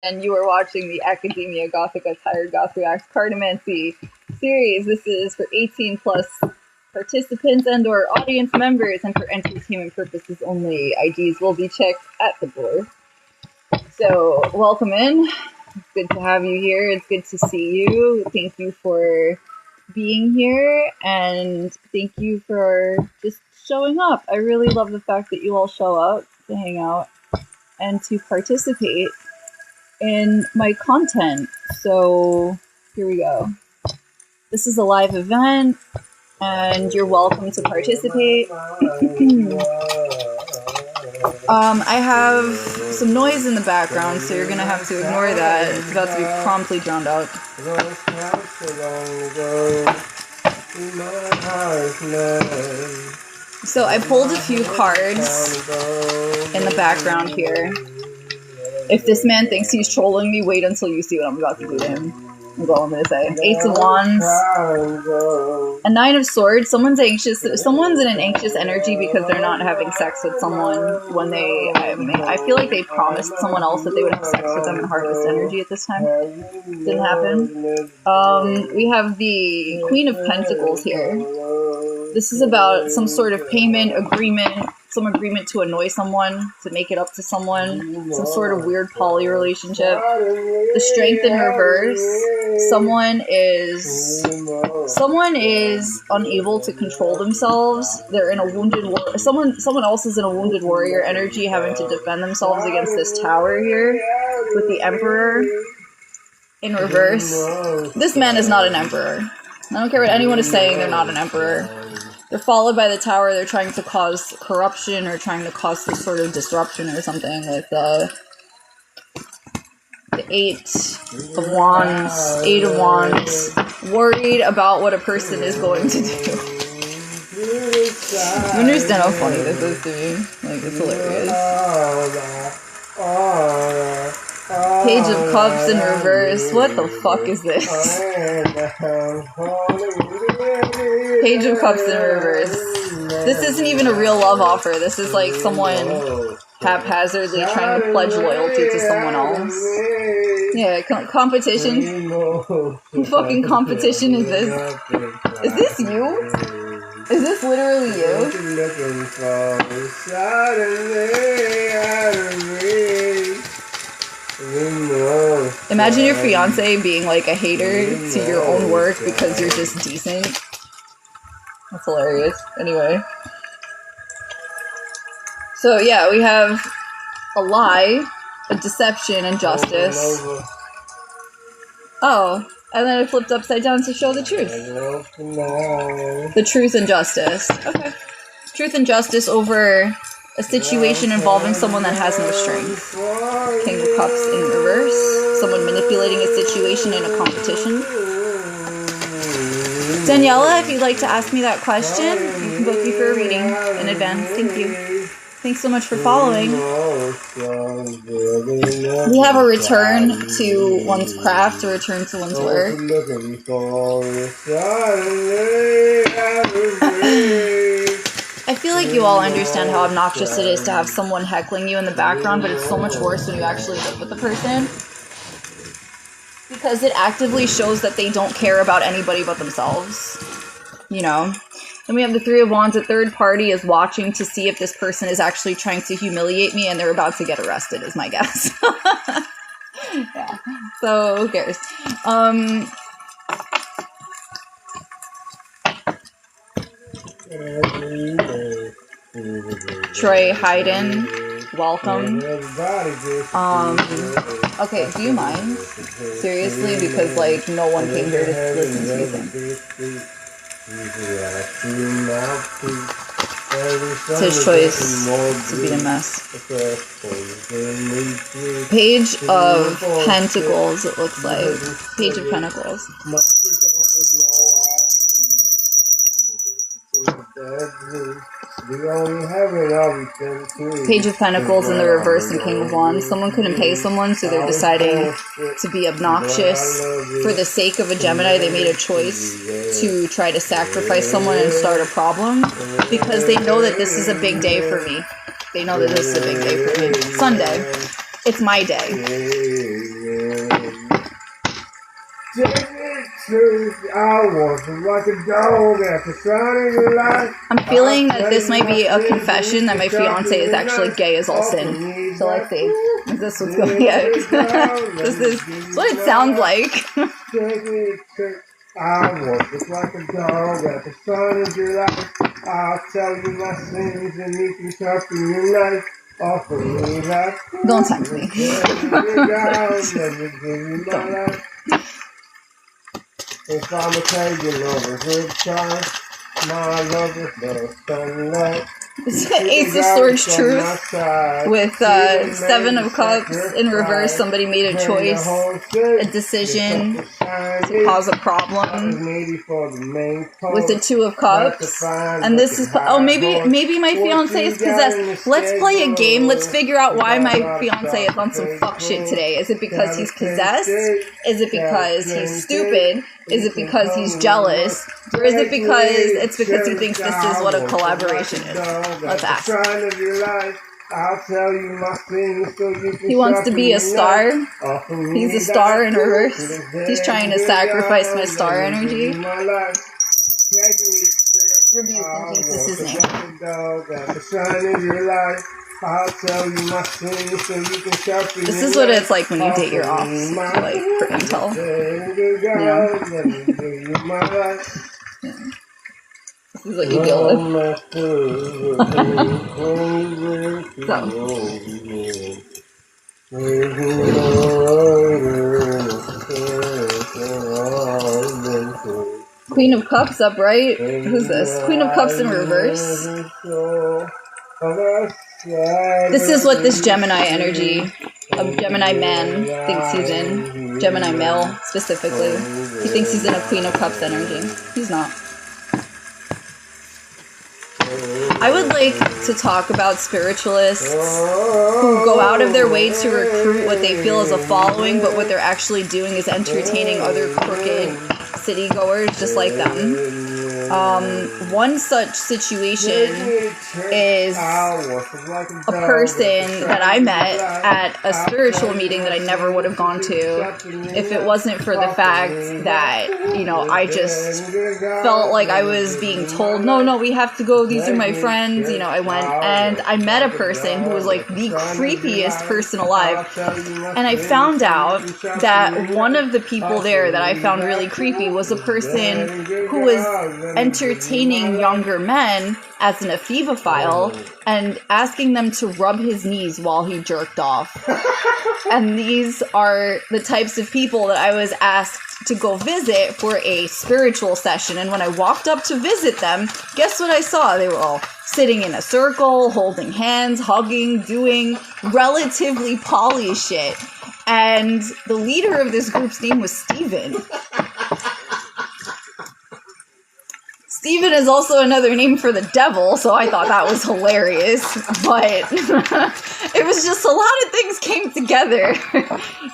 And you are watching the Academia Gothica Tired Goth Reacts Cartomancy series. This is for 18 plus participants and or audience members, and for entertainment purposes only. IDs will be checked at the door. So welcome in. It's good to have you here. It's good to see you. Thank you for being here, and thank you for just showing up. I really love the fact that you all show up to hang out and to participate in my content. So here we go. This is a live event and you're welcome to participate. I have some noise in the background, so you're gonna have to ignore that. It's about to be promptly drowned out. So I pulled a few cards in the background here. If this man thinks he's trolling me, wait until you see what I'm about to do to him. That's all I'm going to say. Ace of Wands. A Nine of Swords. Someone's anxious. Someone's in an anxious energy because they're not having sex with someone when they... I feel like they promised someone else that they would have sex with them in Harvest energy at this time. Didn't happen. We have the Queen of Pentacles here. This is about some sort of payment agreement. Some agreement to annoy someone, to make it up to someone, some sort of weird poly relationship. The Strength in reverse. Someone is unable to control themselves. They're in a wounded war. Someone else is in a wounded warrior energy, having to defend themselves against this tower here with the Emperor in reverse. This man is not an emperor. I don't care what anyone is saying. They're not an emperor. They're followed by the tower. They're trying to cause corruption or trying to cause some sort of disruption or something with the Eight of Wands, Eight of Wands. Worried about what a person is going to do. You understand how funny this is to me? Like, it's hilarious. Page of Cups in reverse. What the fuck is this? Page of Cups in reverse. This isn't even a real love offer. This is like someone haphazardly trying to pledge loyalty to someone else. Yeah, competition. What fucking competition is this? Is this you? Is this literally you? Imagine your fiance being like a hater to your own work because you're just decent. That's hilarious. Anyway. So yeah, we have a lie, a deception, and justice. Oh, and then I flipped upside down to show the truth. The truth and justice. Okay. Truth and justice over a situation involving someone that has no strength. King of Cups in reverse. Someone manipulating a situation in a competition. Daniela, if you'd like to ask me that question, you can book me for a reading in advance. Thank you. Thanks so much for following. We have a return to one's craft, a return to one's work. I feel like you all understand how obnoxious it is to have someone heckling you in the background, but it's so much worse when you actually live with the person. Because it actively shows that they don't care about anybody but themselves. You know? Then we have the Three of Wands. A third party is watching to see if this person is actually trying to humiliate me, and they're about to get arrested, is my guess. Yeah. So, who cares? Troy Hayden, welcome. Okay, do you mind? Seriously? Because, like, no one came here to listen to you sing. It's his choice to be a mess. Page of Pentacles, it looks like. Page of Pentacles. Page of Pentacles in the reverse and King of Wands. Someone couldn't pay someone, so they're deciding to be obnoxious. For the sake of a Gemini, they made a choice to try to sacrifice someone and start a problem because they know that this is a big day for me. They know that this is a big day for me. Sunday. It's my day. I'm feeling that this might be a confession that my fiance is actually gay as all sin. So let's see. Is this what's going on? Yeah. This is what it sounds like. I walk just like a dog at the sun of your life. I'll tell you my sins and you can trust in your life. Offer me that. Don't tempt me. If I'm a pagan over good time, my love is the sunlight. Ace of Swords Truth with 7 of Cups in reverse. Somebody made a choice, a decision to cause a problem with the 2 of Cups. And this is, oh, maybe my fiance is possessed. Let's play a game. Let's figure out why my fiance is on some fuck shit today. Is it because he's possessed? Is it because he's stupid? Is it because he's jealous? Or is it because it's because he thinks this is what a collaboration is? Let's ask. He wants to be a star. He's a star in reverse. He's trying to sacrifice my star energy. Rebuke in Jesus' name. This is what it's like when you date your offs, like, for intel. Yeah. This is what you deal with. So. Queen of Cups upright. Who's this? Queen of Cups in reverse. This is what this Gemini energy, a Gemini man, thinks he's in. Gemini male, specifically. He thinks he's in a Queen of Cups energy. He's not. I would like to talk about spiritualists who go out of their way to recruit what they feel is a following, but what they're actually doing is entertaining other crooked city goers just like them. One such situation is a person that I met at a spiritual meeting that I never would have gone to if it wasn't for the fact that, you know, I just felt like I was being told, no, we have to go, these are my friends. You know, I went and I met a person who was like the creepiest person alive, and I found out that one of the people there that I found really creepy was a person who was entertaining younger men as an ephebophile and asking them to rub his knees while he jerked off. And these are the types of people that I was asked to go visit for a spiritual session. And when I walked up to visit them, guess what I saw? They were all sitting in a circle, holding hands, hugging, doing relatively poly shit. And the leader of this group's name was Steven. Steven is also another name for the devil, so I thought that was hilarious. But it was just a lot of things came together,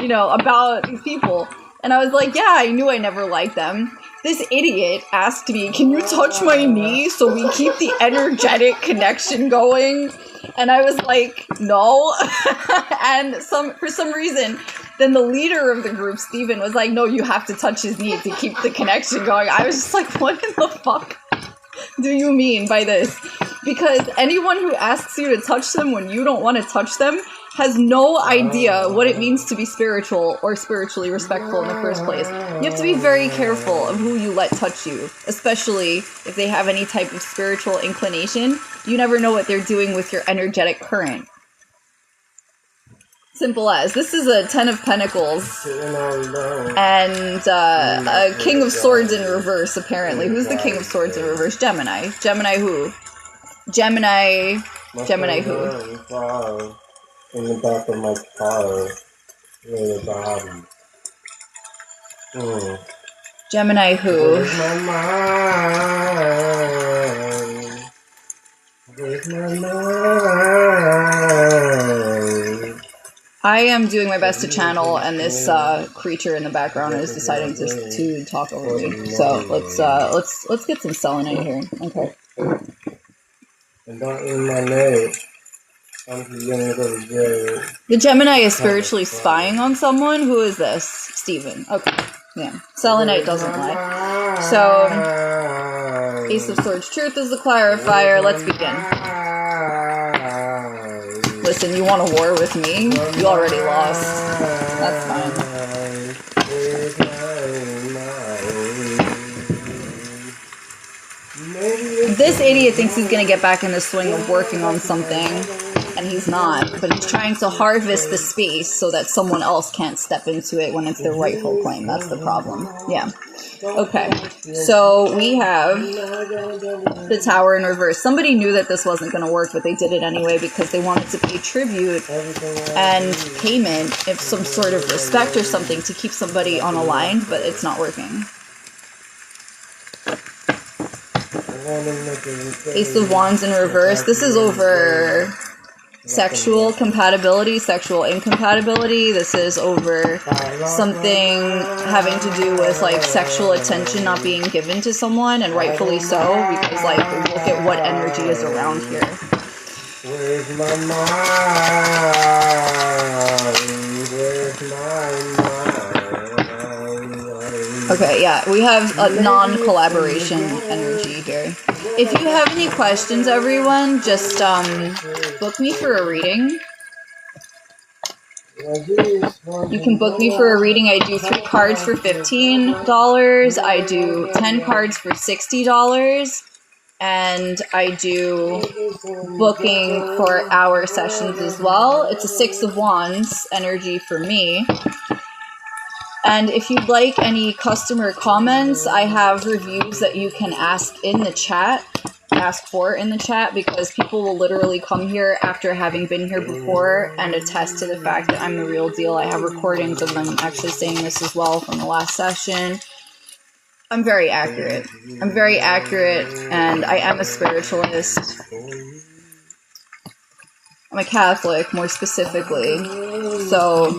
you know, about these people. And I was like, yeah, I knew I never liked them. This idiot asked me, can you touch my knee so we keep the energetic connection going? And I was like, no. And for some reason, then the leader of the group, Steven, was like, no, you have to touch his knee to keep the connection going. I was just like, what in the fuck do you mean by this? Because anyone who asks you to touch them when you don't want to touch them has no idea what it means to be spiritual or spiritually respectful in the first place. You have to be very careful of who you let touch you, especially if they have any type of spiritual inclination. You never know what they're doing with your energetic current. Simple as. This is a 10 of Pentacles and a King of Swords in reverse, apparently. Who's the King of Swords in reverse? Gemini. Gemini who? Gemini who? In the back of my car, near the bottom. Gemini who? Where's my mind? Where's my mind? I am doing my best to channel, and this creature in the background is deciding to talk over me. So let's get some selenite here. Okay. And don't eat my name. The Gemini is spiritually spying on someone. Who is this? Steven. Okay. Yeah, selenite doesn't lie. So, Ace of Swords, truth is the clarifier. Let's begin. Listen, you want a war with me? You already lost. That's fine. This idiot thinks he's gonna get back in the swing of working on something, and he's not. But he's trying to harvest the space so that someone else can't step into it when it's their rightful claim. That's the problem. Yeah. Okay. So we have the Tower in reverse. Somebody knew that this wasn't going to work, but they did it anyway because they wanted to pay tribute and payment of some sort of respect or something to keep somebody unaligned, but it's not working. Ace of Wands in reverse. This is over sexual compatibility, sexual incompatibility. This is over something having to do with like sexual attention not being given to someone, and rightfully so, because like look at what energy is around here. Where's my mind? Where's my mind? Okay, yeah, we have a non-collaboration energy here. If you have any questions, everyone, just book me for a reading. You can book me for a reading. I do 3 cards for $15. I do 10 cards for $60. And I do booking for hour sessions as well. It's a 6 of Wands energy for me. And if you'd like any customer comments, I have reviews that you can ask in the chat, because people will literally come here after having been here before and attest to the fact that I'm the real deal. I have recordings of them actually saying this as well from the last session. I'm very accurate. And I am a spiritualist. I'm a Catholic, more specifically. So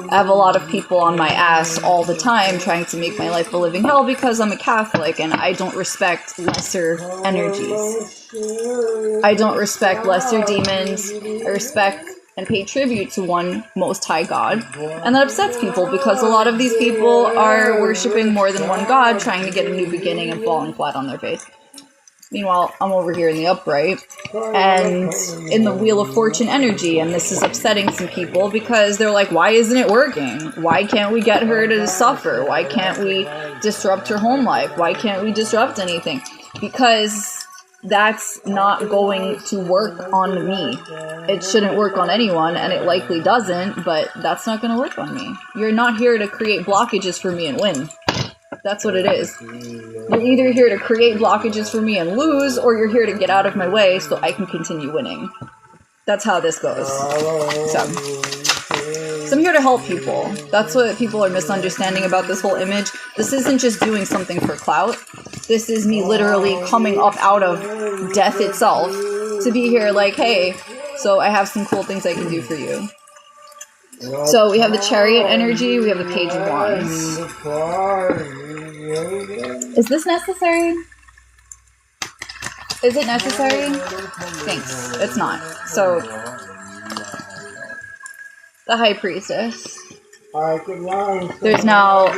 I have a lot of people on my ass all the time trying to make my life a living hell because I'm a Catholic and I don't respect lesser energies. I don't respect lesser demons. I respect and pay tribute to one Most High God. And that upsets people because a lot of these people are worshipping more than one God, trying to get a new beginning and falling flat on their face. Meanwhile, I'm over here in the upright and in the Wheel of Fortune energy, and this is upsetting some people because they're like, why isn't it working? Why can't we get her to suffer? Why can't we disrupt her home life? Why can't we disrupt anything? Because that's not going to work on me. It shouldn't work on anyone, and it likely doesn't, but that's not going to work on me. You're not here to create blockages for me and win. That's what it is. You're either here to create blockages for me and lose, or you're here to get out of my way so I can continue winning. That's how this goes. So I'm here to help people. That's what people are misunderstanding about this whole image. This isn't just doing something for clout. This is me literally coming up out of death itself to be here like, hey, so I have some cool things I can do for you. So we have the Chariot energy, we have the Page of Wands. Is this necessary? Is it necessary? Thanks. It's not. So, the High Priestess. There's now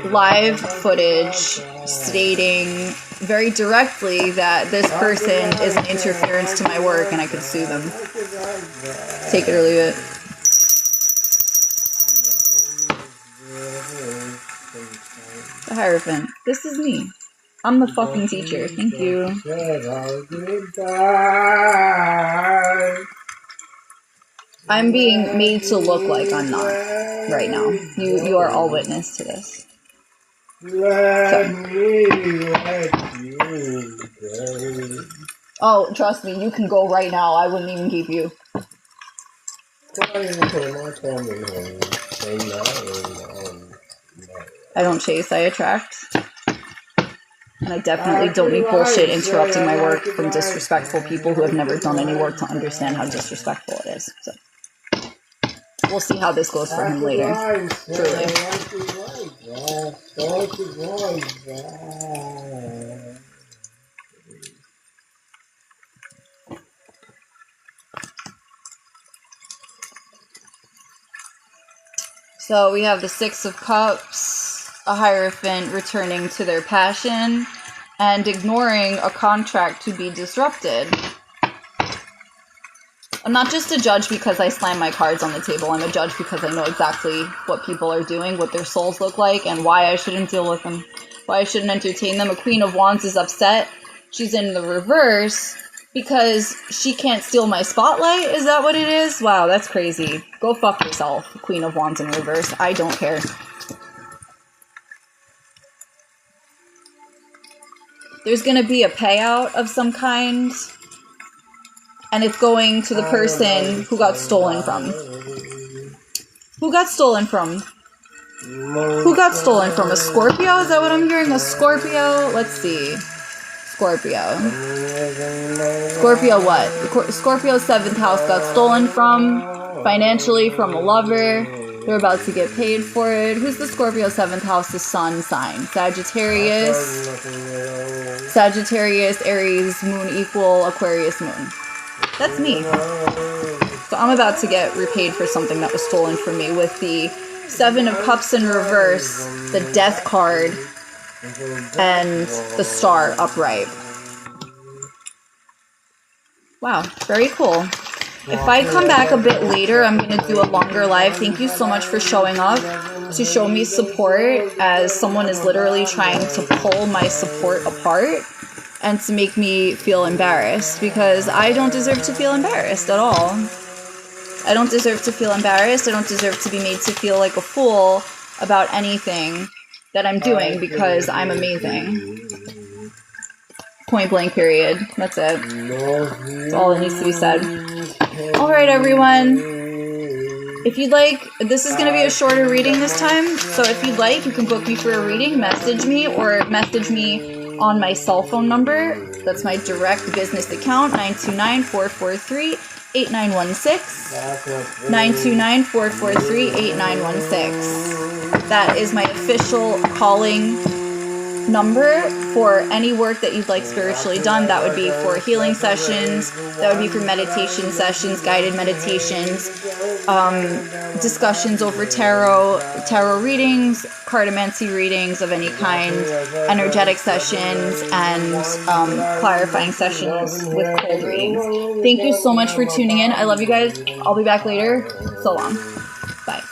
live footage stating very directly that this person is an interference to my work and I could sue them. Take it or leave it. The Hierophant. This is me. I'm the fucking teacher. Thank you. I'm being made to look like I'm not right now. You are all witness to this. Oh, trust me, you can go right now. I wouldn't even keep you. I don't chase, I attract. And I definitely don't need bullshit interrupting my work from disrespectful people who have never done any work to understand how disrespectful it is. So we'll see how this goes for him later. Truly. So we have the Six of Cups. a Hierophant returning to their passion, and ignoring a contract to be disrupted. I'm not just a judge because I slam my cards on the table. I'm a judge because I know exactly what people are doing, what their souls look like, and why I shouldn't deal with them, why I shouldn't entertain them. A Queen of Wands is upset. She's in the reverse because she can't steal my spotlight. Is that what it is? Wow, that's crazy. Go fuck yourself, Queen of Wands in reverse. I don't care. There's gonna be a payout of some kind, and it's going to the person who got stolen from. Who got stolen from? Who got stolen from? A Scorpio? Is that what I'm hearing? A Scorpio? Let's see. Scorpio. Scorpio what? Scorpio's 7th house got stolen from, financially, from a lover. They're about to get paid for it. Who's the Scorpio 7th house? The sun sign. Sagittarius. Sagittarius, Aries, moon equal, Aquarius moon. That's me. So I'm about to get repaid for something that was stolen from me with the 7 of Cups in reverse, the Death card, and the Star upright. Wow, very cool. If I come back a bit later, I'm going to do a longer live. Thank you so much for showing up to show me support as someone is literally trying to pull my support apart and to make me feel embarrassed, because I don't deserve to feel embarrassed at all. I don't deserve to feel embarrassed. I don't deserve to be made to feel like a fool about anything that I'm doing, because I'm amazing. Point blank period. That's it. That's all that needs to be said. Alright, everyone. If you'd like, this is going to be a shorter reading this time, so if you'd like, you can book me for a reading, message me, or message me on my cell phone number. That's my direct business account, 929-443-8916. 929-443-8916. That is my official calling number for any work that you'd like spiritually done. That would be for healing sessions, that would be for meditation sessions, guided meditations, discussions over tarot readings, cartomancy readings of any kind, energetic sessions, and clarifying sessions with cold readings. Thank you so much for tuning in. I love you guys. I'll be back later. So long. Bye.